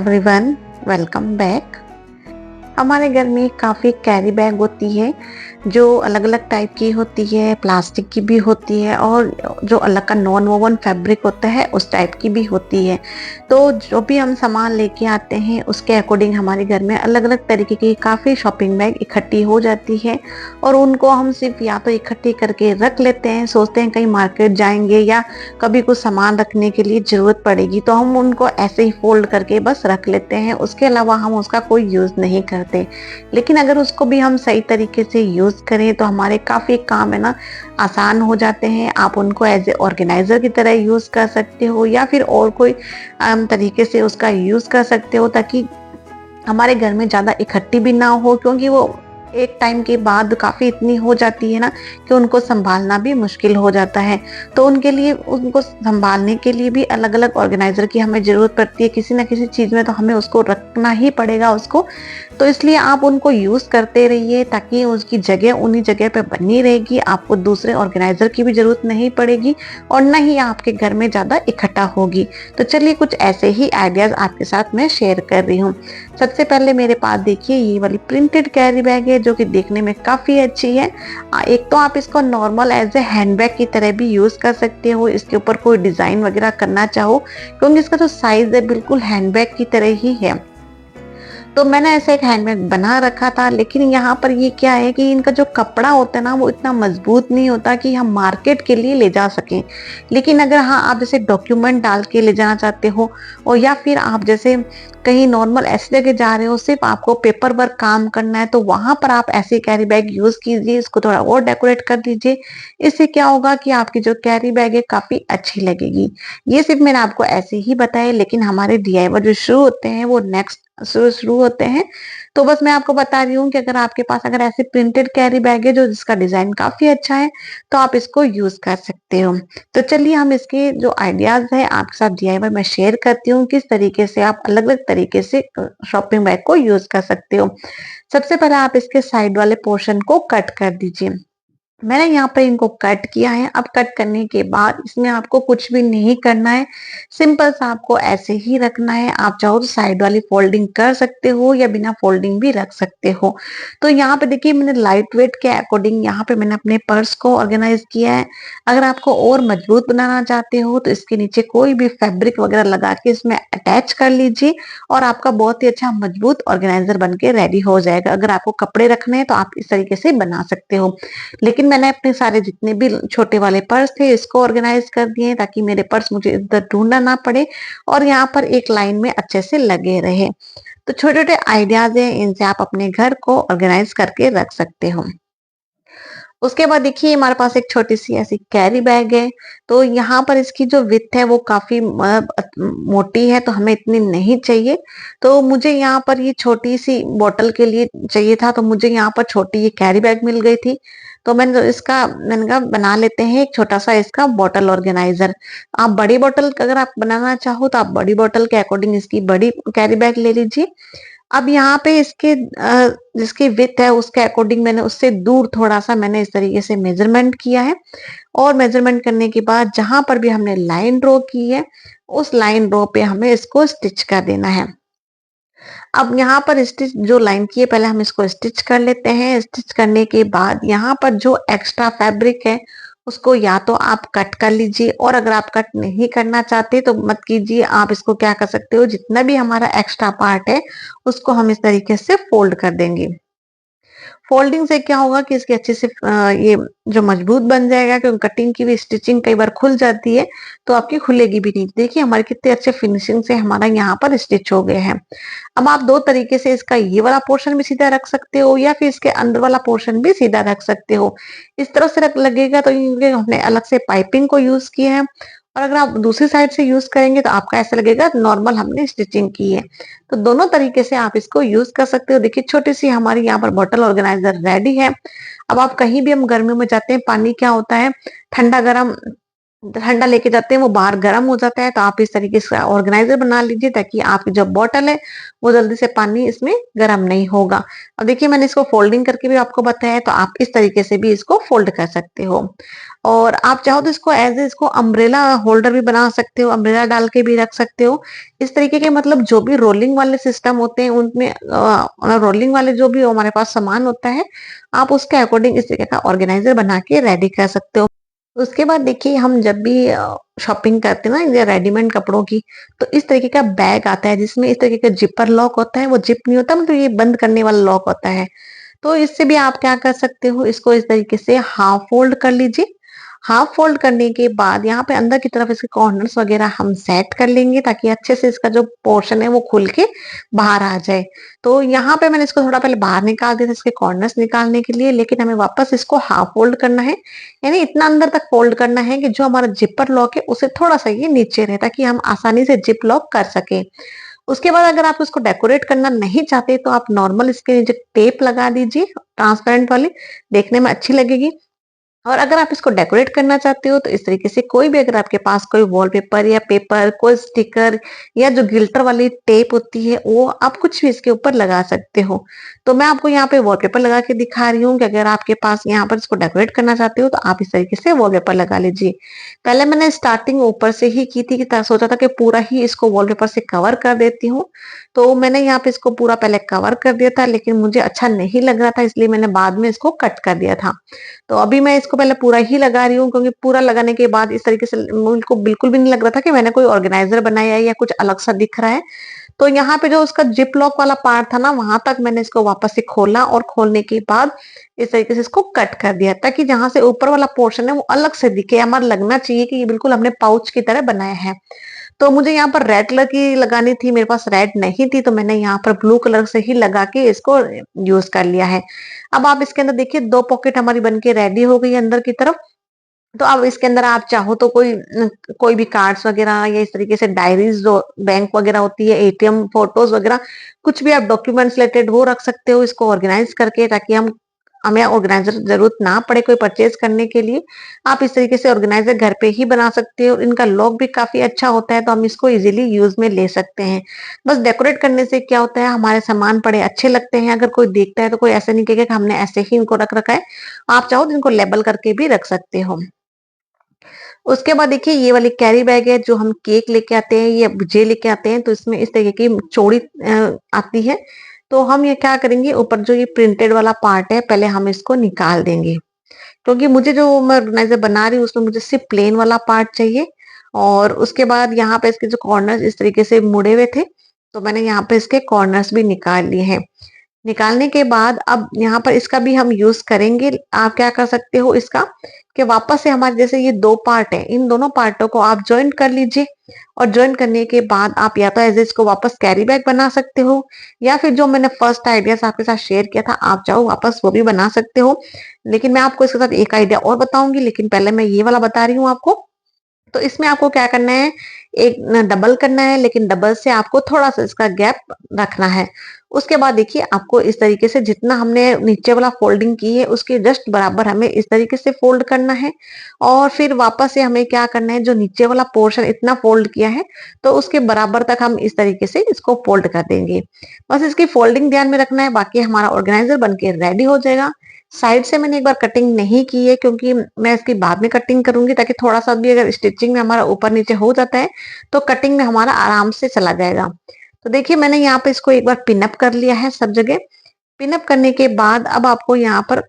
Everyone, welcome back. हमारे घर में काफ़ी कैरी बैग होती है जो अलग अलग टाइप की होती है, प्लास्टिक की भी होती है और जो अलग का नॉन वोवन फैब्रिक होता है उस टाइप की भी होती है। तो जो भी हम सामान लेके आते हैं उसके अकॉर्डिंग हमारे घर में अलग अलग तरीके की काफ़ी शॉपिंग बैग इकट्ठी हो जाती है और उनको हम सिर्फ या तो इकट्ठी करके रख लेते हैं, सोचते हैं कहीं मार्केट जाएंगे या कभी कुछ सामान रखने के लिए ज़रूरत पड़ेगी तो हम उनको ऐसे ही फोल्ड करके बस रख लेते हैं। उसके अलावा हम उसका कोई यूज़ नहीं करते। लेकिन अगर उसको भी हम सही तरीके से यूज़ करें तो हमारे काफ़ी काम है ना आसान हो जाते हैं। आप उनको एज ए ऑर्गेनाइज़र की तरह यूज़ कर सकते हो या फिर और कोई तरीके से उसका यूज़ कर सकते हो ताकि हमारे घर में ज़्यादा इकट्ठी भी ना हो, क्योंकि वो एक टाइम के बाद काफ़ी इतनी हो जाती है ना कि उनको संभालना भी मुश्किल हो जाता है। तो उनके लिए उनको संभालने के लिए भी अलग अलग ऑर्गेनाइज़र की हमें ज़रूरत पड़ती है। किसी ना किसी चीज़ में तो हमें उसको रखना ही पड़ेगा उसको। तो इसलिए आप उनको यूज़ करते रहिए ताकि उसकी जगह उन्हीं जगह पे बनी रहेगी। आपको दूसरे ऑर्गेनाइज़र की भी ज़रूरत नहीं पड़ेगी और ना ही आपके घर में ज़्यादा इकट्ठा होगी। तो चलिए कुछ ऐसे ही आइडियाज़ आपके साथ मैं शेयर कर रही हूँ। सबसे पहले मेरे पास देखिए ये वाली प्रिंटेड कैरी बैग है जो कि देखने में काफ़ी अच्छी है। एक तो आप इसको नॉर्मल एज ए हैंडबैग की तरह भी यूज़ कर सकते हो, इसके ऊपर कोई डिज़ाइन वगैरह करना चाहो, क्योंकि इसका जो साइज़ है बिल्कुल हैंडबैग की तरह ही है। तो मैंने ऐसा एक हैंडबैग बना रखा था, लेकिन यहाँ पर ये क्या है कि इनका जो कपड़ा होता है ना वो इतना मजबूत नहीं होता कि हम मार्केट के लिए ले जा सकें। लेकिन अगर हाँ आप जैसे डॉक्यूमेंट डाल के ले जाना चाहते हो और या फिर आप जैसे कहीं नॉर्मल ऐसी जगह जा रहे हो, सिर्फ आपको पेपर वर्क काम करना है, तो वहां पर आप ऐसे कैरी बैग यूज कीजिए। इसको थोड़ा और डेकोरेट कर दीजिए। इससे क्या होगा कि आपकी जो कैरी बैग है काफी अच्छी लगेगी। ये सिर्फ मैंने आपको ऐसे ही बताया, लेकिन हमारे डीआईवाई जो शुरू होते हैं वो नेक्स्ट शुरू होते हैं। तो बस मैं आपको बता रही हूँ कि अगर आपके पास अगर ऐसे प्रिंटेड कैरी बैग है जो जिसका डिजाइन काफी अच्छा है तो आप इसको यूज कर सकते हो। तो चलिए हम इसके जो आइडियाज है आपके साथ डीआईवाई में शेयर करती हूँ, किस तरीके से आप अलग अलग तरीके से शॉपिंग बैग को यूज कर सकते हो। सबसे पहले आप इसके साइड वाले पोर्शन को कट कर दीजिए। मैंने यहाँ पर इनको कट किया है। अब कट करने के बाद इसमें आपको कुछ भी नहीं करना है, सिंपल सा आपको ऐसे ही रखना है। आप चाहो तो साइड वाली फोल्डिंग कर सकते हो या बिना फोल्डिंग भी रख सकते हो। तो यहाँ पे देखिए मैंने लाइट वेट के अकॉर्डिंग यहाँ पे मैंने अपने पर्स को ऑर्गेनाइज किया है। अगर आपको और मजबूत बनाना चाहते हो तो इसके नीचे कोई भी फैब्रिक वगैरह लगा के इसमें अटैच कर लीजिए और आपका बहुत ही अच्छा मजबूत ऑर्गेनाइजर बन के रेडी हो जाएगा। अगर आपको कपड़े रखने हैं तो आप इस तरीके से बना सकते हो। लेकिन मैंने अपने सारे जितने भी छोटे वाले पर्स थे इसको ऑर्गेनाइज कर दिए ताकि मेरे पर्स मुझे इधर ढूंढना ना पड़े और यहाँ पर एक लाइन में अच्छे से लगे रहे। तो छोटे छोटे आइडियाज हैं, इनसे आप अपने घर को ऑर्गेनाइज करके रख सकते हो। उसके बाद देखिए हमारे पास एक छोटी सी ऐसी कैरी बैग है। तो यहाँ पर इसकी जो विड्थ है वो काफी मोटी है, तो हमें इतनी नहीं चाहिए। तो मुझे यहाँ पर ये छोटी सी बोतल के लिए चाहिए था, तो मुझे यहाँ पर छोटी ये कैरी बैग मिल गई थी। तो मैंने कहा बना लेते हैं एक छोटा सा इसका बॉटल ऑर्गेनाइजर। आप बड़ी बोतल अगर आप बनाना चाहो तो आप बड़ी बोतल के अकॉर्डिंग इसकी बड़ी कैरी बैग ले लीजिए। अब यहाँ पे इसके जिसकी विड्थ है उसके अकॉर्डिंग मैंने उससे दूर थोड़ा सा मैंने इस तरीके से मेजरमेंट किया है और मेजरमेंट करने के बाद जहां पर भी हमने लाइन ड्रॉ की है उस लाइन ड्रॉ पे हमें इसको स्टिच कर देना है। अब यहाँ पर स्टिच जो लाइन की है पहले हम इसको स्टिच कर लेते हैं। स्टिच करने के बाद यहाँ पर जो एक्स्ट्रा फैब्रिक है उसको या तो आप कट कर लीजिए, और अगर आप कट नहीं करना चाहते तो मत कीजिए। आप इसको क्या कर सकते हो, जितना भी हमारा एक्स्ट्रा पार्ट है उसको हम इस तरीके से फोल्ड कर देंगे। फोल्डिंग से क्या होगा कि इसकी अच्छे से ये जो मजबूत बन जाएगा, क्योंकि कटिंग की भी स्टिचिंग कई बार खुल जाती है तो आपकी खुलेगी भी नहीं। देखिए हमारे कितने अच्छे फिनिशिंग से हमारा यहाँ पर स्टिच हो गए हैं। अब आप दो तरीके से इसका ये वाला पोर्शन भी सीधा रख सकते हो या फिर इसके अंदर वाला पोर्शन भी सीधा रख सकते हो। इस तरह से लगेगा तो ये हमने अलग से पाइपिंग को यूज किया है, और अगर आप दूसरी साइड से यूज करेंगे तो आपका ऐसा लगेगा नॉर्मल हमने स्टिचिंग की है। तो दोनों तरीके से आप इसको यूज कर सकते हो। देखिए छोटी सी हमारी यहाँ पर बॉटल ऑर्गेनाइजर रेडी है। अब आप कहीं भी हम गर्मियों में जाते हैं, पानी क्या होता है ठंडा गर्म ठंडा लेके जाते हैं वो बाहर गर्म हो जाता है, तो आप इस तरीके से ऑर्गेनाइजर बना लीजिए ताकि आपकी जो बॉटल है वो जल्दी से पानी इसमें गर्म नहीं होगा। अब देखिए मैंने इसको फोल्डिंग करके भी आपको बताया है, तो आप इस तरीके से भी इसको फोल्ड कर सकते हो। और आप चाहो तो इसको एज इसको अम्ब्रेला होल्डर भी बना सकते हो, अम्ब्रेला डाल के भी रख सकते हो। इस तरीके के मतलब जो भी रोलिंग वाले सिस्टम होते हैं उनमें रोलिंग वाले जो भी हमारे पास सामान होता है, आप उसके अकॉर्डिंग इस तरीके का ऑर्गेनाइजर बना के रेडी कर सकते हो। उसके बाद देखिए हम जब भी शॉपिंग करते हैं ना ये रेडीमेड कपड़ों की, तो इस तरीके का बैग आता है जिसमें इस तरीके का जिपर लॉक होता है, वो जिप नहीं होता मतलब ये बंद करने वाला लॉक होता है। तो इससे भी आप क्या कर सकते हो, इसको इस तरीके से हाफ फोल्ड कर लीजिए। हाफ फोल्ड करने के बाद यहाँ पे अंदर की तरफ इसके कॉर्नर्स वगैरह हम सेट कर लेंगे ताकि अच्छे से इसका जो पोर्शन है वो खुल के बाहर आ जाए। तो यहाँ पे मैंने इसको थोड़ा पहले बाहर निकाल दिया था इसके कॉर्नर्स निकालने के लिए, लेकिन हमें वापस इसको हाफ फोल्ड करना है। यानी इतना अंदर तक फोल्ड करना है कि जो हमारा जिपर लॉक है उसे थोड़ा सा ये नीचे रहे ताकि हम आसानी से जिप लॉक कर सके। उसके बाद अगर आप इसको डेकोरेट करना नहीं चाहते तो आप नॉर्मल इसके नीचे टेप लगा दीजिए, ट्रांसपेरेंट वाली, देखने में अच्छी लगेगी। और अगर आप इसको डेकोरेट करना चाहते हो तो इस तरीके से कोई भी अगर आपके पास कोई वॉलपेपर या पेपर, कोई स्टिकर या जो गिल्टर वाली टेप होती है वो आप कुछ भी इसके ऊपर लगा सकते हो। तो मैं आपको यहाँ पे वॉलपेपर लगा के दिखा रही हूँ कि अगर आपके पास यहाँ पर इसको डेकोरेट करना चाहते हो तो आप इस तरीके से वॉलपेपर लगा लीजिए। पहले मैंने स्टार्टिंग ऊपर से ही की थी कि सोचा था कि पूरा ही इसको वॉलपेपर से कवर कर देती हूँ। तो मैंने यहाँ पे इसको पूरा पहले कवर कर दिया था, लेकिन मुझे अच्छा नहीं लग रहा था इसलिए मैंने बाद में इसको कट कर दिया था। तो अभी मैं इसको पहले पूरा ही लगा रही हूँ क्योंकि पूरा लगाने के बाद इस तरीके से मुझको बिल्कुल भी नहीं लग रहा था कि मैंने कोई ऑर्गेनाइजर बनाया है या कुछ अलग सा दिख रहा है। तो यहाँ पे जो उसका जिप लॉक वाला पार्ट था ना वहां तक मैंने इसको वापस से खोला और खोलने के बाद इस तरीके से इसको कट कर दिया ताकि जहां से ऊपर वाला पोर्शन है वो अलग से दिखे, हमारा लगना चाहिए कि ये बिल्कुल हमने पाउच की तरह बनाया है। तो मुझे यहाँ पर रेड कलर की लगानी थी, मेरे पास रेड नहीं थी, तो मैंने यहाँ पर ब्लू कलर से ही लगा के इसको यूज कर लिया है। अब आप इसके अंदर देखिए 2 पॉकेट हमारी बनके रेडी हो गई है अंदर की तरफ। तो अब इसके अंदर आप चाहो तो कोई भी कार्ड्स वगैरह या इस तरीके से डायरीज जो बैंक वगैरह होती है, एटीएम फोटोज वगैरह, कुछ भी आप डॉक्यूमेंट्स रिलेटेड वो रख सकते हो इसको ऑर्गेनाइज करके, ताकि हमें ऑर्गेनाइजर जरूरत ना पड़े कोई परचेज करने के लिए। आप इस तरीके से ऑर्गेनाइजर घर पे ही बना सकते हो, इनका लॉक भी काफी अच्छा होता है तो हम इसको इजीली यूज में ले सकते हैं। बस डेकोरेट करने से क्या होता है, हमारे सामान बड़े अच्छे लगते हैं, अगर कोई देखता है तो कोई ऐसे नहीं कहेगा कि हमने ऐसे ही इनको रख रखा है। आप चाहो तो इनको लेबल करके भी रख सकते हो। उसके बाद देखिए ये वाली कैरी बैग है जो हम केक लेके आते हैं या भुजिया लेके आते हैं, तो इसमें इस तरीके की चौड़ी आती है। तो हम ये क्या करेंगे, ऊपर जो ये प्रिंटेड वाला पार्ट है पहले हम इसको निकाल देंगे, क्योंकि मुझे जो मैं ऑर्गेनाइजर बना रही हूँ उसमें मुझे सिर्फ प्लेन वाला पार्ट चाहिए। और उसके बाद यहाँ पे इसके जो कॉर्नर्स इस तरीके से मुड़े हुए थे, तो मैंने यहाँ पे इसके कॉर्नर्स भी निकाल लिए हैं। निकालने के बाद अब यहाँ पर इसका भी हम यूज करेंगे। आप क्या कर सकते हो इसका, कि वापस से हमारे जैसे ये 2 पार्ट है, इन दोनों पार्टों को आप ज्वाइन कर लीजिए। और ज्वाइन करने के बाद आप या तो एज इसको वापस कैरी बैग बना सकते हो, या फिर जो मैंने फर्स्ट आइडियाज आपके साथ शेयर किया था आप चाहो वापस वो भी बना सकते हो। लेकिन मैं आपको इसके साथ एक आइडिया और बताऊंगी, लेकिन पहले मैं ये वाला बता रही हूँ आपको। तो इसमें आपको क्या करना है, एक डबल करना है, लेकिन डबल से आपको थोड़ा सा इसका गैप रखना है। उसके बाद देखिए आपको इस तरीके से जितना हमने नीचे वाला फोल्डिंग की है उसके जस्ट बराबर हमें इस तरीके से फोल्ड करना है। और फिर वापस से हमें क्या करना है, जो नीचे वाला पोर्शन इतना फोल्ड किया है तो उसके बराबर तक हम इस तरीके से इसको फोल्ड कर देंगे। बस इसकी फोल्डिंग ध्यान में रखना है, बाकी हमारा ऑर्गेनाइजर बनके रेडी हो जाएगा। साइड से मैंने एक बार कटिंग नहीं की है क्योंकि मैं इसकी बाद में कटिंग करूंगी, ताकि थोड़ा सा भी अगर स्टिचिंग में हमारा ऊपर नीचे हो जाता है तो कटिंग में हमारा आराम से चला जाएगा। तो देखिए मैंने यहाँ पे इसको एक बार पिनअप कर लिया है सब जगह। पिनअप करने के बाद अब आपको यहाँ पर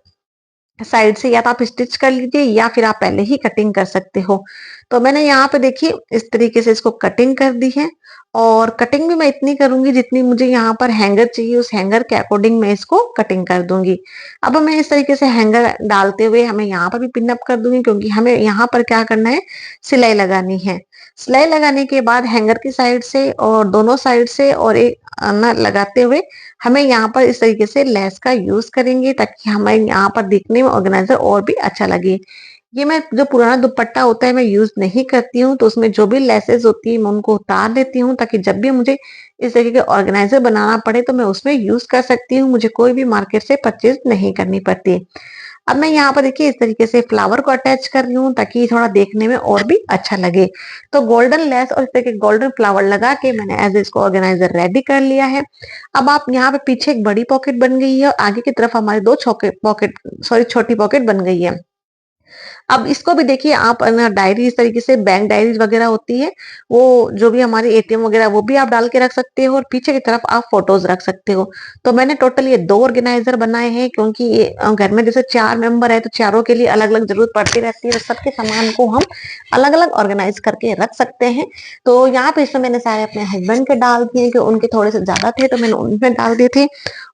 साइड से या तो आप स्टिच कर लीजिए या फिर आप पहले ही कटिंग कर सकते हो। तो मैंने यहाँ पे देखिए इस तरीके से इसको कटिंग कर दी है। और कटिंग भी मैं इतनी करूंगी जितनी मुझे यहाँ पर हैंगर चाहिए, उस हैंगर के अकॉर्डिंग मैं इसको कटिंग कर दूंगी। अब मैं इस तरीके से हैंगर डालते हुए हमें यहाँ पर भी पिन अप कर दूंगी, क्योंकि हमें यहाँ पर क्या करना है, सिलाई लगानी है। सिलाई लगाने के बाद हैंगर की साइड से और दोनों साइड से और एक ना लगाते हुए हमें यहाँ पर इस तरीके से लेस का यूज करेंगे ताकि हमें यहाँ पर दिखने में ऑर्गेनाइजर और भी अच्छा लगे। ये मैं जो पुराना दुपट्टा होता है मैं यूज नहीं करती हूँ, तो उसमें जो भी लेसेस होती है मैं उनको उतार देती हूँ ताकि जब भी मुझे इस तरीके के ऑर्गेनाइजर बनाना पड़े तो मैं उसमें यूज कर सकती हूँ, मुझे कोई भी मार्केट से परचेज नहीं करनी पड़ती। अब मैं यहाँ पर देखिए इस तरीके से फ्लावर को अटैच कर रही हूँ ताकि थोड़ा देखने में और भी अच्छा लगे। तो गोल्डन लेस और इस तरह के गोल्डन फ्लावर लगा के मैंने एज इसको ऑर्गेनाइजर रेडी कर लिया है। अब आप यहाँ पे पीछे एक बड़ी पॉकेट बन गई है और आगे की तरफ हमारे दो छोटे पॉकेट सॉरी छोटी पॉकेट बन गई है। अब इसको भी देखिए आप ना डायरी इस तरीके से बैंक डायरीज वगैरह होती है, वो जो भी हमारी एटीएम वगैरह वो भी आप डाल के रख सकते हो और पीछे की तरफ आप फोटोज रख सकते हो। तो मैंने टोटल ये 2 ऑर्गेनाइजर बनाए हैं क्योंकि ये घर में जैसे 4 मेंबर है तो चारों के लिए अलग-अलग जरूरत पड़ती रहती है और सबके सामान को हम अलग-अलग ऑर्गेनाइज करके रख सकते हैं। तो यहाँ पे इसमें मैंने सारे अपने हस्बैंड के डाल दिए कि उनके थोड़े से ज्यादा थे तो मैंने उनमें डाल दिए थे।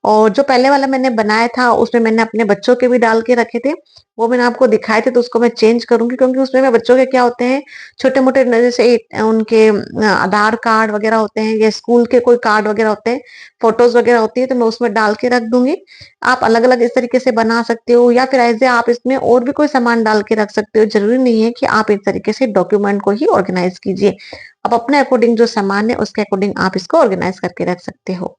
और जो पहले वाला मैंने बनाया था उसमें मैंने अपने बच्चों के भी डाल के रखे थे, वो मैंने आपको दिखाए थे तो उसको मैं चेंज करूंगी क्योंकि उसमें मैं बच्चों के क्या होते हैं छोटे मोटे जैसे उनके आधार कार्ड वगैरह होते हैं या स्कूल के कोई कार्ड वगैरह होते हैं, फोटोज वगैरह होती है तो मैं उसमें डाल के रख दूंगी। आप अलग अलग इस तरीके से बना सकते हो या फिर ऐसे आप इसमें और भी कोई सामान डाल के रख सकते हो, जरूरी नहीं है कि आप इस तरीके से डॉक्यूमेंट को ही ऑर्गेनाइज कीजिए। आप अपने अकॉर्डिंग जो सामान है उसके अकॉर्डिंग आप इसको ऑर्गेनाइज करके रख सकते हो।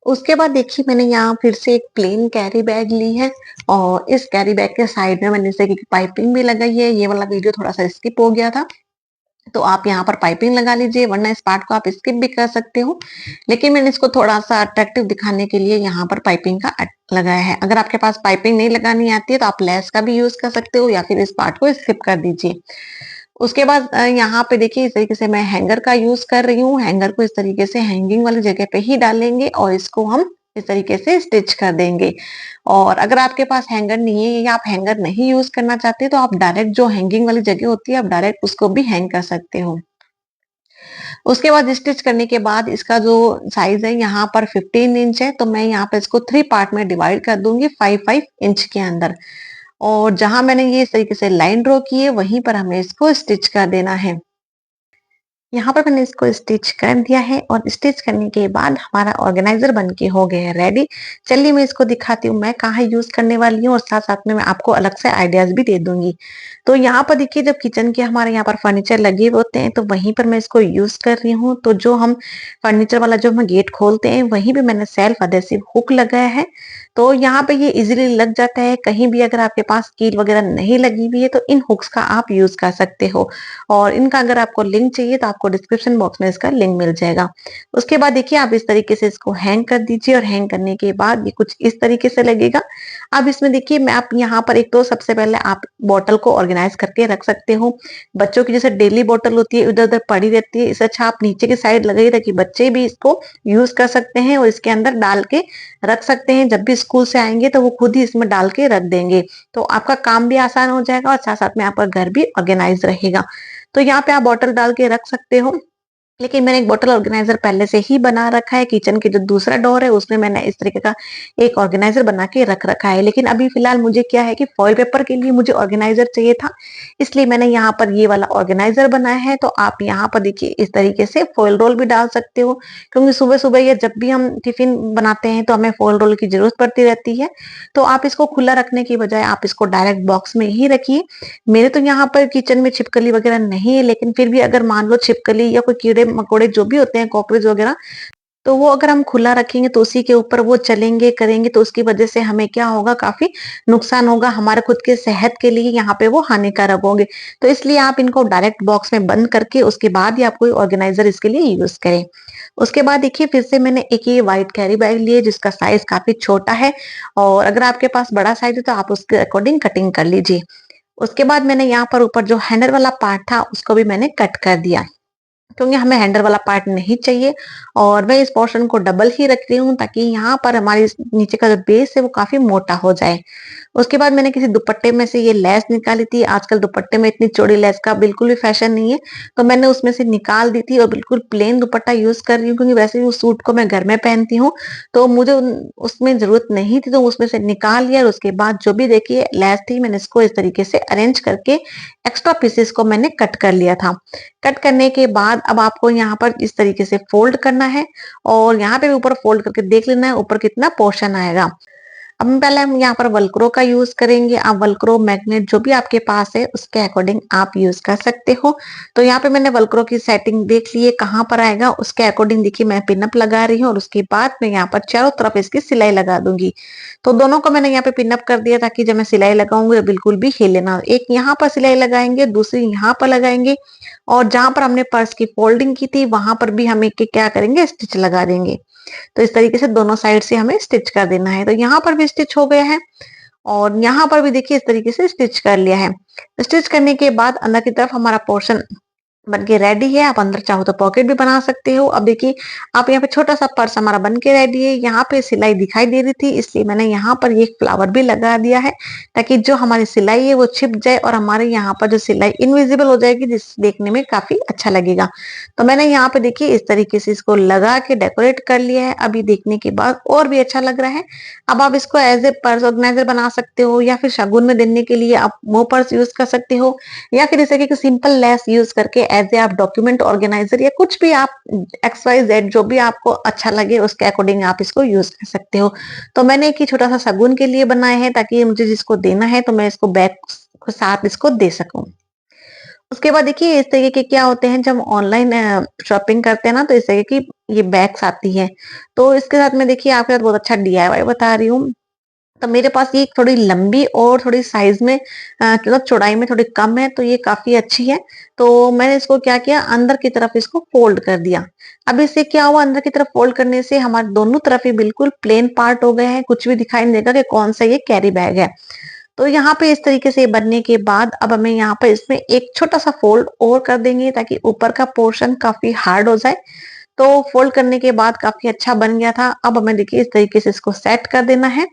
उसके बाद देखिए मैंने यहाँ फिर से एक प्लेन कैरी बैग ली है और इस कैरी बैग के साइड में मैंने जैसे कि पाइपिंग भी लगाई है। ये वाला वीडियो थोड़ा सा स्किप हो गया था तो आप यहाँ पर पाइपिंग लगा लीजिए, वरना इस पार्ट को आप स्किप भी कर सकते हो। लेकिन मैंने इसको थोड़ा सा अट्रैक्टिव दिखाने के लिए यहाँ पर पाइपिंग का लगाया है। अगर आपके पास पाइपिंग नहीं लगानी आती है तो आप लेस का भी यूज कर सकते हो या फिर इस पार्ट को स्किप कर दीजिए। उसके बाद यहाँ पे देखिए इस तरीके से मैं हैंगर का यूज कर रही हूँ। हैंगर को इस तरीके से हैंगिंग वाली जगह पे ही डालेंगे और इसको हम इस तरीके से स्टिच कर देंगे। और अगर आपके पास हैंगर नहीं है या आप हैंगर नहीं यूज करना चाहते तो आप डायरेक्ट जो हैंगिंग वाली जगह होती है आप डायरेक्ट उसको भी हैंग कर सकते हो। उसके बाद स्टिच करने के बाद इसका जो साइज है यहाँ पर 15 इंच है तो मैं यहाँ पे इसको 3 पार्ट में डिवाइड कर दूंगी 5-5 इंच के अंदर। और जहां मैंने ये इस तरीके से लाइन ड्रॉ की है वहीं पर हमें इसको स्टिच कर देना है। यहाँ पर मैंने इसको स्टिच कर दिया है और स्टिच करने के बाद हमारा ऑर्गेनाइजर बन के हो गया है रेडी। चलिए मैं इसको दिखाती हूँ मैं कहाँ यूज करने वाली हूँ और साथ साथ में मैं आपको अलग से आइडियाज भी दे दूंगी। तो यहाँ पर देखिए जब किचन के हमारे यहाँ पर फर्नीचर लगे हुए होते हैं तो वहीं पर मैं इसको यूज कर रही हूँ। तो जो हम फर्नीचर वाला जो हम गेट खोलते हैं वहीं पे मैंने सेल्फ अडेसिव हुक लगाया है। तो यहाँ पे ये इजीली लग जाता है। कहीं भी अगर आपके पास कील वगैरह नहीं लगी हुई है तो इन हुक्स का आप यूज कर सकते हो और इनका अगर आपको लिंक चाहिए तो आपको डिस्क्रिप्शन बॉक्स में इसका लिंक मिल जाएगा। उसके बाद देखिए आप इस तरीके से इसको हैंग कर दीजिए और हैंग करने के बाद ये कुछ इस तरीके से लगेगा। अब इसमें देखिए मैं आप यहाँ पर एक तो सबसे पहले आप बॉटल को ऑर्गेनाइज करके रख सकते हो। बच्चों की जैसे डेली बॉटल होती है इधर उधर पड़ी रहती है, इससे अच्छा आप नीचे की साइड लगाइए ताकि बच्चे भी इसको यूज कर सकते हैं और इसके अंदर डाल के रख सकते हैं। जब भी स्कूल से आएंगे तो वो खुद ही इसमें डाल के रख देंगे। तो आपका काम भी आसान हो जाएगा और साथ साथ में आपका घर भी ऑर्गेनाइज रहेगा। तो यहाँ पे आप बॉटल डाल के रख सकते हो। लेकिन मैंने एक बॉटल ऑर्गेनाइजर पहले से ही बना रखा है। किचन के जो दूसरा डोर है उसमें मैंने इस तरीके का एक ऑर्गेनाइजर बना के रख रखा है। लेकिन अभी फिलहाल मुझे क्या है कि फॉइल पेपर के लिए मुझे ऑर्गेनाइजर चाहिए था, इसलिए मैंने यहाँ पर ये वाला ऑर्गेनाइजर बनाया है। तो आप यहाँ पर देखिए इस तरीके से फॉइल रोल भी डाल सकते हो क्योंकि सुबह सुबह या जब भी हम टिफिन बनाते हैं तो हमें फॉइल रोल की जरूरत पड़ती रहती है। तो आप इसको खुला रखने की बजाय आप इसको डायरेक्ट बॉक्स में ही रखिए। मेरे तो यहाँ पर किचन में छिपकली वगैरह नहीं है, लेकिन फिर भी अगर मान लो छिपकली या कोई कीड़े मकोड़े जो भी होते हैं कॉकरोच वगैरह, तो वो अगर हम खुला रखेंगे तो उसी के ऊपर वो चलेंगे करेंगे तो उसकी वजह से हमें क्या होगा, काफी नुकसान होगा। हमारे खुद के सेहत के लिए यहाँ पे वो हानिकारक होंगे। तो इसलिए आप इनको डायरेक्ट बॉक्स में बंद करके उसके बाद ही आप कोई ऑर्गेनाइजर इसके लिए यूज करें। उसके बाद देखिए फिर से मैंने एक ये व्हाइट कैरी बैग लिए जिसका साइज काफी छोटा है और अगर आपके पास बड़ा साइज है तो आप उसके अकॉर्डिंग कटिंग कर लीजिए। उसके बाद मैंने यहाँ पर ऊपर जो हैंडल वाला पार्ट था उसको भी मैंने कट कर दिया क्योंकि हमें हैंडल वाला पार्ट नहीं चाहिए और मैं इस पोर्शन को डबल ही रख रही हूँ ताकि यहाँ पर हमारी नीचे का जो बेस है वो काफी मोटा हो जाए। उसके बाद मैंने किसी दुपट्टे में से ये लेस निकाली थी। आजकल दुपट्टे में इतनी चौड़ी लेस का बिल्कुल भी फैशन नहीं है, तो मैंने उसमें से निकाल दी थी और बिल्कुल प्लेन दुपट्टा यूज कर रही हूँ क्योंकि वैसे भी उस सूट को मैं घर में पहनती हूँ तो मुझे उसमें जरूरत नहीं थी। तो उसमें से निकाल लिया और उसके बाद जो भी देखिए लेस थी मैंने इसको इस तरीके से अरेंज करके एक्स्ट्रा पीसेस को मैंने कट कर लिया था। कट करने के बाद अब आपको यहाँ पर इस तरीके से फोल्ड करना है और यहाँ पे भी ऊपर फोल्ड करके देख लेना है ऊपर कितना पोर्शन आएगा। अब पहले हम यहाँ पर वेलक्रो का यूज करेंगे। आप वेलक्रो मैग्नेट जो भी आपके पास है उसके अकॉर्डिंग आप यूज कर सकते हो। तो यहाँ पे मैंने वेलक्रो की सेटिंग देख ली है कहाँ पर आएगा, उसके अकॉर्डिंग देखिए मैं पिनअप लगा रही हूँ और उसके बाद मैं यहाँ पर चारों तरफ इसकी सिलाई लगा दूंगी। तो दोनों को मैंने यहाँ पे पिनअप कर दिया ताकि जब मैं सिलाई लगाऊंगी तो बिल्कुल भी हिले ना। एक यहाँ पर सिलाई लगाएंगे, दूसरी यहाँ पर लगाएंगे, और जहां पर हमने पर्स की फोल्डिंग की थी वहां पर भी हम एक क्या करेंगे, स्टिच लगा देंगे। तो इस तरीके से दोनों साइड से हमें स्टिच कर देना है। तो यहाँ पर भी स्टिच हो गया है और यहाँ पर भी देखिए इस तरीके से स्टिच कर लिया है। स्टिच करने के बाद अंदर की तरफ हमारा पोर्शन बन के रेडी है। आप अंदर चाहो तो पॉकेट भी बना सकते हो। अब देखिए आप यहाँ पे छोटा सा पर्स हमारा बन के रेडी है। यहाँ पे सिलाई दिखाई दे रही थी इसलिए मैंने यहाँ पर एक फ्लावर भी लगा दिया है ताकि जो हमारी सिलाई है वो छिप जाए और हमारे यहाँ पर जो सिलाई इनविजिबल हो जाएगी, जिस देखने में काफी अच्छा लगेगा। तो मैंने यहाँ पे देखिए इस तरीके से इसको लगा के डेकोरेट कर लिया है। अभी देखने के बाद और भी अच्छा लग रहा है। अब आप इसको एज ए पर्स ऑर्गेनाइजर बना सकते हो या फिर शगुन में देने के लिए आप वो पर्स यूज कर सकते हो, या फिर इसे कि सिंपल लेस यूज करके एज ए आप डॉक्यूमेंट ऑर्गेनाइजर या कुछ भी आप एक्स वाई जेड जो भी आपको अच्छा लगे उसके अकॉर्डिंग आप इसको यूज कर सकते हो। तो मैंने एक ही छोटा सा शगुन के लिए बनाया है ताकि मुझे जिसको देना है तो मैं इसको बैग के साथ इसको दे सकूं। उसके बाद देखिए इस तरीके के क्या होते हैं, जब ऑनलाइन शॉपिंग करते हैं ना तो इस तरीके की ये बैग्स आती है। तो इसके साथ में देखिए आपके साथ बहुत अच्छा डीआईवाई बता रही हूँ। तो मेरे पास ये थोड़ी लंबी और थोड़ी साइज में मतलब चौड़ाई में थोड़ी कम है, तो ये काफी अच्छी है। तो मैंने इसको क्या किया, अंदर की तरफ इसको फोल्ड कर दिया। अब इससे क्या हुआ, अंदर की तरफ फोल्ड करने से हमारे दोनों तरफ ही बिल्कुल प्लेन पार्ट हो गए हैं, कुछ भी दिखाई नहीं देगा कि कौन सा ये कैरी बैग है। तो यहाँ पे इस तरीके से बनने के बाद अब हमें यहाँ पर इसमें एक छोटा सा फोल्ड और कर देंगे ताकि ऊपर का पोर्शन काफी हार्ड हो जाए। तो फोल्ड करने के बाद काफी अच्छा बन गया था। अब हमें देखिए इस तरीके से इसको सेट कर देना है।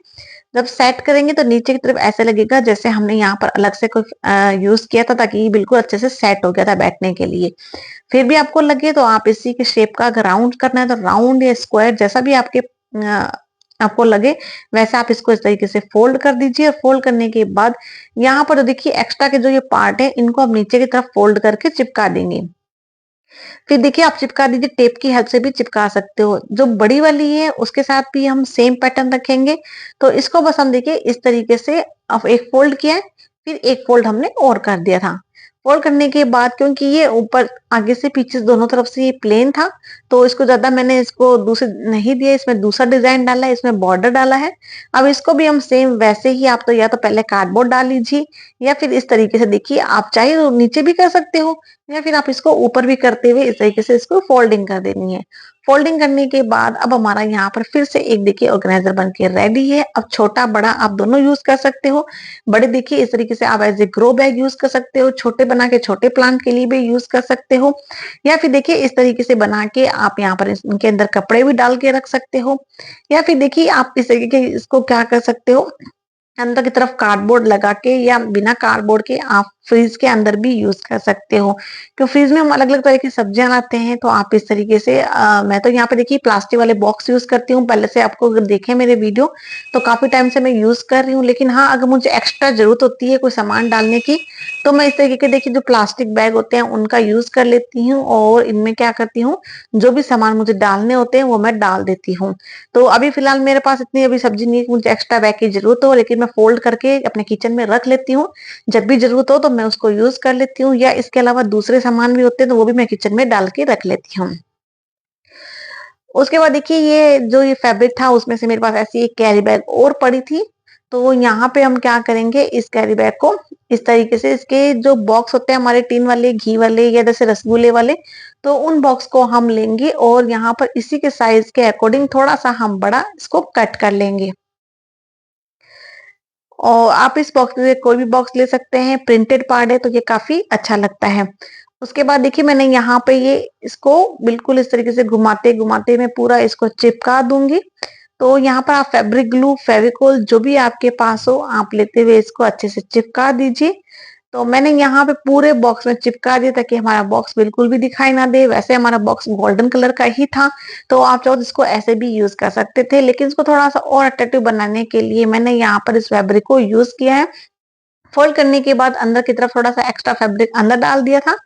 जब सेट करेंगे तो नीचे की तरफ ऐसे लगेगा जैसे हमने यहाँ पर अलग से कुछ यूज किया था ताकि ये बिल्कुल अच्छे से सेट हो गया था बैठने के लिए। फिर भी आपको लगे तो आप इसी के शेप का अगर राउंड करना है तो राउंड या स्क्वायर जैसा भी आपको लगे वैसे आप इसको इस तरीके से फोल्ड कर दीजिए। फोल्ड करने के बाद यहाँ पर तो देखिए एक्स्ट्रा के जो ये पार्ट है इनको आप नीचे की तरफ फोल्ड करके चिपका देंगे। फिर देखिए आप चिपका दीजिए, टेप की हेल्प से भी चिपका सकते हो। जो बड़ी वाली है उसके साथ भी हम सेम पैटर्न रखेंगे। तो इसको बस हम देखिए इस तरीके से अब एक फोल्ड किया है, फिर एक फोल्ड हमने और कर दिया था। फोल्ड करने के बाद क्योंकि ये ऊपर आगे से पीछे दोनों तरफ से ये प्लेन था तो इसको ज्यादा मैंने इसको दूसरे नहीं दिया, इसमें दूसरा डिजाइन डाला है, इसमें बॉर्डर डाला है। अब इसको भी हम सेम वैसे ही आप तो या तो पहले कार्डबोर्ड डाल लीजिए या फिर इस तरीके से देखिए आप चाहे तो नीचे भी कर सकते हो या फिर आप इसको ऊपर भी करते हुए इस तरीके से इसको फोल्डिंग कर देनी है। फोल्डिंग करने के बाद अब हमारा यहाँ पर फिर से एक देखिए ऑर्गेनाइजर बन के रेडी है। अब छोटा बड़ा आप दोनों यूज कर सकते हो। बड़े देखिए इस तरीके से आप as a grow bag use कर सकते हो, छोटे बना के छोटे प्लांट के लिए भी यूज कर सकते हो, या फिर देखिए इस तरीके से बना के आप यहाँ पर इनके अंदर कपड़े भी डाल के रख सकते हो, या फिर देखिए आप इस तरीके के इसको क्या कर सकते हो, अंदर की तरफ कार्डबोर्ड लगा के या बिना कार्डबोर्ड के आप फ्रीज के अंदर भी यूज कर सकते हो। क्यों फ्रीज में हम अलग अलग तरह की सब्जियां लाते हैं तो आप इस तरीके से मैं तो यहाँ पे देखिए प्लास्टिक वाले बॉक्स यूज करती हूँ। पहले से आपको अगर देखे मेरे वीडियो तो काफी टाइम से मैं यूज कर रही हूँ, लेकिन हाँ अगर मुझे एक्स्ट्रा जरूरत होती है कोई सामान डालने की तो मैं इस तरीके के देखिए जो प्लास्टिक बैग होते हैं उनका यूज कर लेती हूँ और इनमें क्या करती हूँ जो भी सामान मुझे डालने होते हैं वो मैं डाल देती हूँ। तो अभी फिलहाल मेरे पास इतनी अभी सब्जी नहीं है कि मुझे एक्स्ट्रा बैग की जरूरत हो, लेकिन मैं फोल्ड करके अपने किचन में रख लेती हूँ। जब भी जरूरत हो तो मैं उसको यूज कर लेती हूँ, या इसके अलावा दूसरे सामान भी होते हैं तो वो भी मैं किचन में डाल के रख लेती हूँ। उसके बाद देखिए ये जो ये फैब्रिक था उसमें से मेरे पास ऐसी एक कैरी बैग और पड़ी थी। तो यहाँ पे हम क्या करेंगे, इस कैरी बैग को इस तरीके से इसके जो बॉक्स होते हैं हमारे टीन वाले, घी वाले या जैसे रसगुल्ले वाले, तो उन बॉक्स को हम लेंगे और यहाँ पर इसी के साइज के अकॉर्डिंग थोड़ा सा हम बड़ा इसको कट कर लेंगे। और आप इस बॉक्स में कोई भी बॉक्स ले सकते हैं, प्रिंटेड पार्ट है तो ये काफी अच्छा लगता है। उसके बाद देखिए मैंने यहाँ पे ये इसको बिल्कुल इस तरीके से घुमाते घुमाते मैं पूरा इसको चिपका दूंगी। तो यहाँ पर आप फैब्रिक ग्लू, फेविकोल जो भी आपके पास हो आप लेते हुए इसको अच्छे से चिपका दीजिए। तो मैंने यहाँ पे पूरे बॉक्स में चिपका दिया ताकि हमारा बॉक्स बिल्कुल भी दिखाई ना दे। वैसे हमारा बॉक्स गोल्डन कलर का ही था तो आप चाहो तो इसको ऐसे भी यूज कर सकते थे, लेकिन इसको थोड़ा सा और अट्रैक्टिव बनाने के लिए मैंने यहाँ पर इस फैब्रिक को यूज किया है। फोल्ड करने के बाद अंदर की तरफ थोड़ा सा एक्स्ट्रा फैब्रिक अंदर डाल दिया था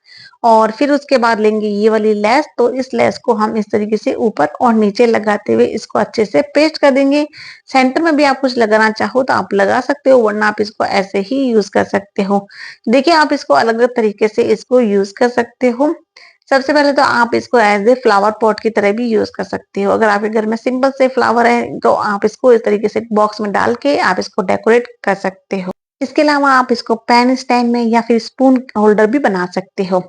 और फिर उसके बाद लेंगे ये वाली लेस। तो इस लेस को हम इस तरीके से ऊपर और नीचे लगाते हुए इसको अच्छे से पेस्ट कर देंगे। सेंटर में भी आप कुछ लगाना चाहो तो आप लगा सकते हो, वरना आप इसको ऐसे ही यूज कर सकते हो। देखिए आप इसको अलग अलग तरीके से इसको यूज कर सकते हो। सबसे पहले तो आप इसको एज ए फ्लावर पॉट की तरह भी यूज कर सकते हो। अगर आपके घर में सिंपल से फ्लावर है तो आप इसको इस तरीके से बॉक्स में डाल के आप इसको डेकोरेट कर सकते हो। इसके अलावा आप इसको पेन स्टैंड में या फिर स्पून होल्डर भी बना सकते हो।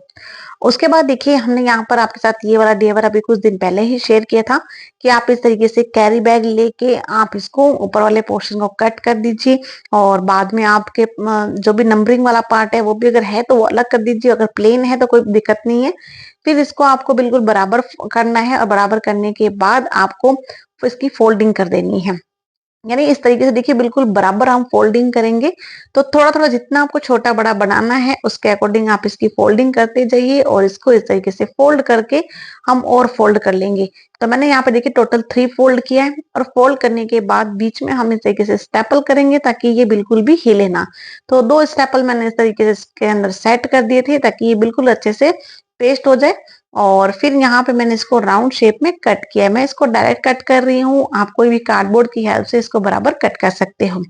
उसके बाद देखिए हमने यहाँ पर आपके साथ ये वाला डेवर अभी कुछ दिन पहले ही शेयर किया था कि आप इस तरीके से कैरी बैग लेके आप इसको ऊपर वाले पोर्शन को कट कर दीजिए और बाद में आपके जो भी नंबरिंग वाला पार्ट है वो भी अगर है तो वो अलग कर दीजिए। अगर प्लेन है तो कोई दिक्कत नहीं है। फिर इसको आपको बिल्कुल बराबर करना है और बराबर करने के बाद आपको इसकी फोल्डिंग कर देनी है। यानी इस तरीके से देखिए बिल्कुल बराबर हम फोल्डिंग करेंगे। तो थोड़ा थोड़ा जितना आपको छोटा बड़ा बनाना है उसके अकॉर्डिंग आप इसकी फोल्डिंग करते जाइए और इसको इस तरीके से फोल्ड करके हम और फोल्ड कर लेंगे। तो मैंने यहाँ पे देखिए टोटल 3 फोल्ड किया है और फोल्ड करने के बाद बीच में हम इस तरीके से स्टेपल करेंगे ताकि ये बिल्कुल भी हिले ना। तो 2 स्टेपल मैंने इस तरीके से इसके अंदर सेट कर दिए थे ताकि ये बिल्कुल अच्छे से पेस्ट हो जाए। और फिर यहाँ पे मैंने इसको राउंड शेप में कट किया है। मैं इसको डायरेक्ट कट कर रही हूँ, आप कोई भी कार्डबोर्ड की हेल्प से इसको बराबर कट कर सकते हो।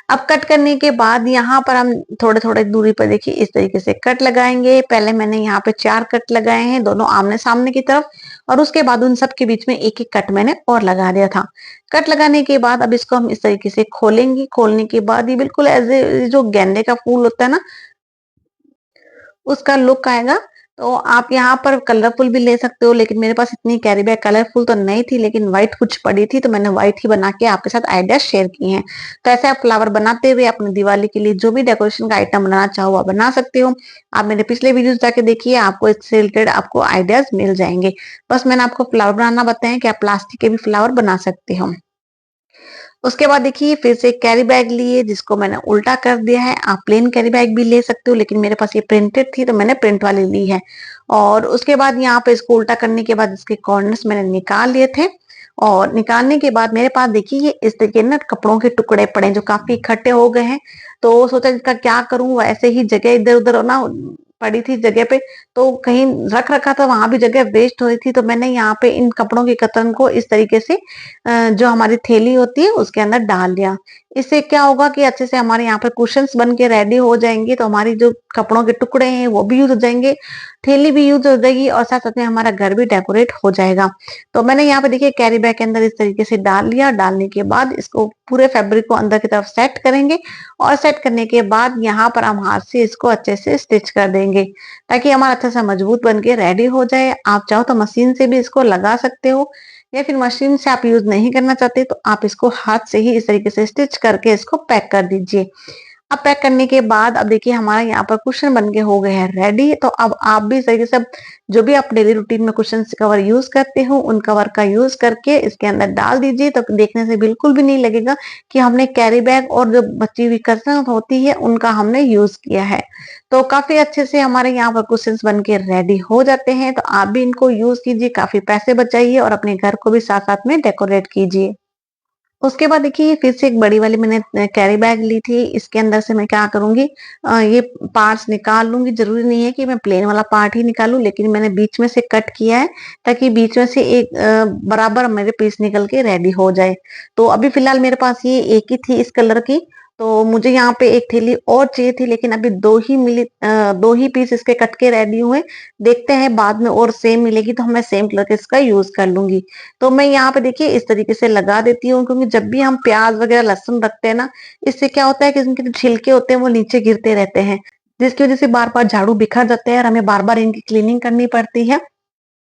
अब कट करने के बाद यहाँ पर हम थोड़े थोड़े दूरी पर देखिए इस तरीके से कट लगाएंगे। पहले मैंने यहाँ पे 4 कट लगाए हैं दोनों आमने सामने की तरफ और उसके बाद उन सब के बीच में एक एक कट मैंने और लगा दिया था। कट लगाने के बाद अब इसको हम इस तरीके से खोलेंगे। खोलने के बाद ये बिल्कुल एज ए जो गेंदे का फूल होता है ना उसका लुक आएगा। तो आप यहाँ पर कलरफुल भी ले सकते हो, लेकिन मेरे पास इतनी कैरी बैग कलरफुल तो नहीं थी, लेकिन व्हाइट कुछ पड़ी थी तो मैंने व्हाइट ही बना के आपके साथ आइडिया शेयर किए हैं। तो ऐसे आप फ्लावर बनाते हुए अपनी दिवाली के लिए जो भी डेकोरेशन का आइटम बनाना चाहो आप बना सकते हो। आप मेरे पिछले वीडियोस जाके देखिए, आपको इससे रिलेटेड आपको आइडियाज मिल जाएंगे। बस मैंने आपको फ्लावर बनाना बताया कि आप प्लास्टिक के भी फ्लावर बना सकते हो। उसके बाद देखिए फिर से कैरी बैग लिए जिसको मैंने उल्टा कर दिया है। आप प्लेन कैरी बैग भी ले सकते हो, लेकिन मेरे पास ये प्रिंटेड थी तो मैंने प्रिंट वाली ली है। और उसके बाद यहाँ पे इसको उल्टा करने के बाद इसके कॉर्नर्स मैंने निकाल लिए थे। और निकालने के बाद मेरे पास देखिए ये इस तरीके ना कपड़ों के टुकड़े पड़े जो काफी इकट्ठे हो गए हैं। तो सोचा इसका क्या करूं, वैसे ही जगह इधर उधर ना पड़ी थी जगह पे, तो कहीं रख रखा था वहां भी जगह वेस्ट हो रही थी। तो मैंने यहाँ पे इन कपड़ों के कतरन को इस तरीके से जो हमारी थैली होती है उसके अंदर डाल दिया। इससे क्या होगा कि अच्छे से हमारे यहाँ पे कुशन्स बन के रेडी हो जाएंगे। तो हमारी जो कपड़ों के टुकड़े हैं वो भी यूज हो जाएंगे, थैली भी यूज हो जाएगी और साथ साथ में हमारा घर भी डेकोरेट हो जाएगा। तो मैंने यहाँ पे देखिए कैरी बैग के अंदर इस तरीके से डाल लिया। डालने के बाद इसको पूरे फैब्रिक को अंदर की तरफ सेट करेंगे और सेट करने के बाद यहाँ पर हम हाथ से इसको अच्छे से स्टिच कर देंगे ताकि हमारा अच्छा सा मजबूत बन के रेडी हो जाए। आप चाहो तो मशीन से भी इसको लगा सकते हो, या फिर मशीन से आप यूज नहीं करना चाहते तो आप इसको हाथ से ही इस तरीके से स्टिच करके इसको पैक कर दीजिए। अब पैक करने के बाद अब देखिए हमारा यहाँ पर कुशन बन के हो गए हैं रेडी। तो अब आप भी इस तरीके से जो भी आप डेली रूटीन में कुशन कवर यूज करते हो उन कवर का यूज करके इसके अंदर डाल दीजिए। तो देखने से बिल्कुल भी नहीं लगेगा कि हमने कैरी बैग और जो बची हुई कसरत होती है उनका हमने यूज किया है। तो काफी अच्छे से हमारे यहाँ पर कुशन बन के रेडी हो जाते हैं। तो आप भी इनको यूज कीजिए, काफी पैसे बचाइए और अपने घर को भी साथ साथ में डेकोरेट कीजिए। उसके बाद देखिए फिर से एक बड़ी वाली मैंने कैरी बैग ली थी। इसके अंदर से मैं क्या करूंगी, ये पार्ट्स निकाल लूंगी। जरूरी नहीं है कि मैं प्लेन वाला पार्ट ही निकालूं, लेकिन मैंने बीच में से कट किया है ताकि बीच में से एक बराबर मेरे पीस निकल के रेडी हो जाए। तो अभी फिलहाल मेरे पास ये एक ही थी इस कलर की। तो मुझे यहाँ पे एक थैली और चाहिए थी, लेकिन अभी दो ही मिली, 2 ही पीस इसके कट के रेडी हुए। देखते हैं बाद में और सेम मिलेगी तो मैं सेम कलर के इसका यूज कर लूंगी। तो मैं यहाँ पे देखिए इस तरीके से लगा देती हूँ, क्योंकि जब भी हम प्याज वगैरह लहसुन रखते हैं ना, इससे क्या होता है कि इनके जो छिलके होते हैं वो नीचे गिरते रहते हैं, जिसकी वजह से बार बार झाड़ू बिखर जाते हैं और हमें बार बार इनकी क्लीनिंग करनी पड़ती है।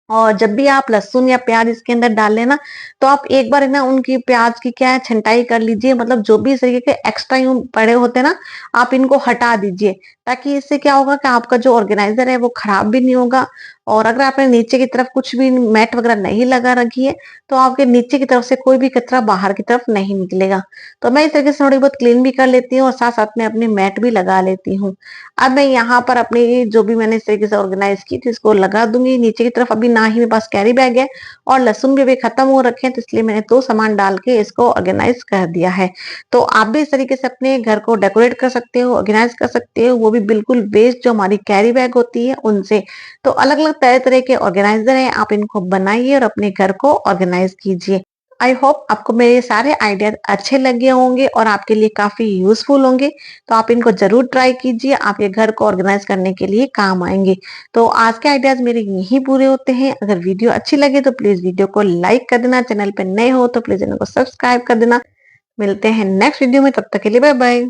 और जब भी आप लहसुन या प्याज इसके अंदर डाल लेना तो आप एक बार ना उनकी प्याज की क्या है छंटाई कर लीजिए। मतलब जो भी इस तरीके के एक्स्ट्रा यूं पड़े होते हैं ना आप इनको हटा दीजिए, ताकि इससे क्या होगा कि आपका जो ऑर्गेनाइजर है वो खराब भी नहीं होगा। और अगर आपने नीचे की तरफ कुछ भी मैट वगैरह नहीं लगा रखी है तो आपके नीचे की तरफ से कोई भी कचरा बाहर की तरफ नहीं निकलेगा। तो मैं इस तरीके से थोड़ी बहुत क्लीन भी कर लेती हूँ और साथ साथ में अपनी मैट भी लगा लेती हूँ। अब मैं यहाँ पर अपनी जो भी मैंने इस तरीके से ऑर्गेनाइज की थी इसको लगा दूंगी नीचे की तरफ। अभी ना ही मेरे पास कैरी बैग है और लहसुन भी अभी खत्म हो रखे हैं, तो इसलिए मैंने 2 सामान डाल के इसको ऑर्गेनाइज कर दिया है। तो आप भी इस तरीके से अपने घर को डेकोरेट कर सकते हो, ऑर्गेनाइज कर सकते हो, वो भी बिल्कुल वेस्ट जो हमारी कैरी बैग होती है उनसे। तो अलग-अलग तरह-तरह के ऑर्गेनाइजर हैं, आप इनको बनाइए और अपने घर को ऑर्गेनाइज कीजिए। आई होप आपको मेरे सारे आइडियाज़ अच्छे लगे होंगे और आपके लिए काफ़ी यूज़फुल होंगे। तो आप इनको ज़रूर ट्राई कीजिए, आपके घर को ऑर्गेनाइज करने के लिए काम आएँगे। तो आज के आइडियाज़ मेरे यहीं पूरे होते हैं। अगर वीडियो अच्छी लगे तो प्लीज़ वीडियो को लाइक कर देना, चैनल पे नए हो तो प्लीज़ चैनल को सब्सक्राइब कर देना। मिलते हैं नेक्स्ट वीडियो में, तब तक के लिए बाय बाय।